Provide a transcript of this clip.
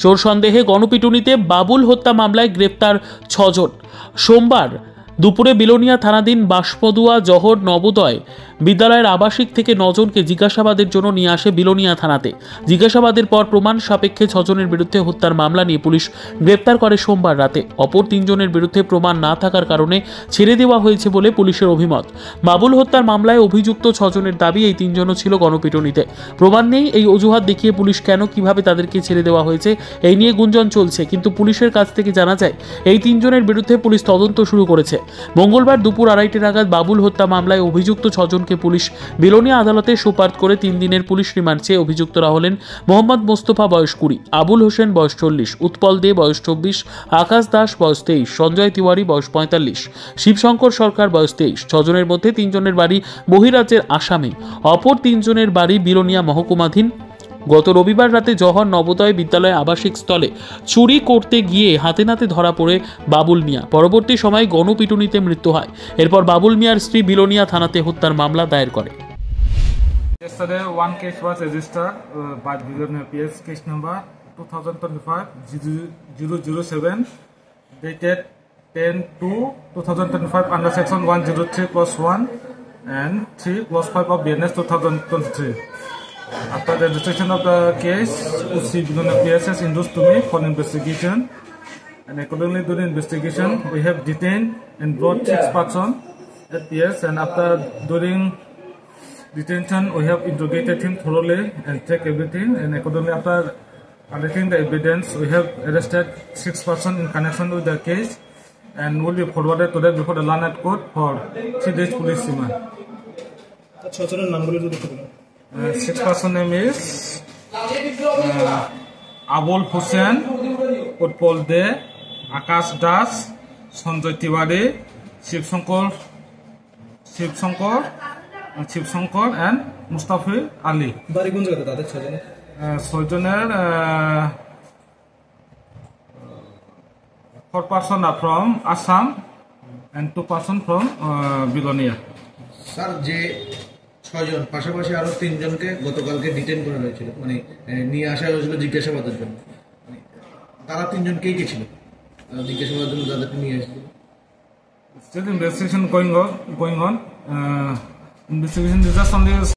চোর সন্দেহে গণপিটুনিতে বাবুল হত্যা মামলায় গ্রেপ্তার 6 জন। সোমবার দুপুরে বিলোনিয়া থানাধীন বাঁশপদুয়া জহর নবোদয় বিদ্যালয়ের আবাসিক থেকে 9 জনকে জিজ্ঞাসাবাদের জন্য নিয়ে আসে বিলোনিয়া থানাতে। জিজ্ঞাসাবাদের পর প্রমাণ সাপেক্ষে 6 জনের বিরুদ্ধে হত্যার মামলা নিয়ে পুলিশ গ্রেপ্তার করে সোমবার রাতে। অপর 3 জনের বিরুদ্ধে প্রমাণ না থাকার কারণে ছেড়ে দেওয়া হয়েছে বলে পুলিশের অভিমত। বাবুল হত্যার মামলায় অভিযুক্ত 6 জনের দাবি এই 3 জনও ছিল গণপিটুনিতে। প্রমাণ নেই এই অজুহাত দেখিয়ে পুলিশ কেন কিভাবে তাদেরকে ছেড়ে দেওয়া হয়েছে এই নিয়ে গুঞ্জন চলছে, কিন্তু পুলিশের কাছ থেকে জানা যায় এই 3 জনের বিরুদ্ধে পুলিশ তদন্ত শুরু করেছে। মঙ্গলবার দুপুর 2:30 নাগাদ বাবুল হত্যা মামলায় অভিযুক্ত 6 জনকে পুলিশ বিলোনিয়া আদালতে সোপর্দ করে 3 দিনের পুলিশ রিমান্ড চেয়ে অভিযুক্তরা হলেন মোহাম্মদ মোস্তফা বয়স 20, আবুল হোসেন বয়স 40, উৎপল দে বয়স 24, আকাশ দাস বয়স 23, সঞ্জয় তিওয়ারি বয়স 45, শিবশঙ্কর সরকার বয়স 23। 6 জনের মধ্যে 3 জনের বাড়ি বহিরাজ্যের আসামে, অপর 3 জনের বাড়ি বিলোনিয়া মহকুমাধীন। গত রবিবার রাতে জহর নবোদয় বিদ্যালয় আবাসিক স্থলে চুরি করতে গিয়ে হাতে নাতে ধরা পড়ে বাবুল মিয়া। পরবর্তী সময় গণপিটুনিতে মৃত্যু হয়। এরপর বাবুল মিয়ার স্ত্রী বিলোনিয়া থানাতে হত্যার মামলা দায়ের করে। Yesterday, one case was registered by Bilonia PS, case number 2025-007, dated 10/2/2025 under section 103+1 and 3+5 of BNS 2023. After the registration of the case, UC Bilonia PS has induced to me for investigation, and accordingly during investigation, we have detained and brought 6 persons at PS, and after during detention, we have interrogated him thoroughly and checked everything, and accordingly after collecting the evidence, we have arrested 6 persons in connection with the case and will be forwarded today before the Lanad Court for 3 days police remand. 6 person name is Abul Hussain, Utpol De, Akash Das, Sanjay Tiwari, Shivshankar and Mustafa Ali. বাড়ি কোন জায়গাতে তাদের 6 জনের? 6 জনের 4 person are from Assam and 2 person from Bilonia. Sir, যে 6 জন পাশাপাশি আরো 3 জনকে গতকালকে ডিটেইন করা হয়েছিল, মানে নিয়ে আসা হয়েছিল জিজ্ঞাসাবাদের জন্য। তারা 3 জন কে ছিল জিজ্ঞাসাবাদের জন্য যাদেরকে নিয়ে এসেছিল? Still investigation going on. Investigation is just only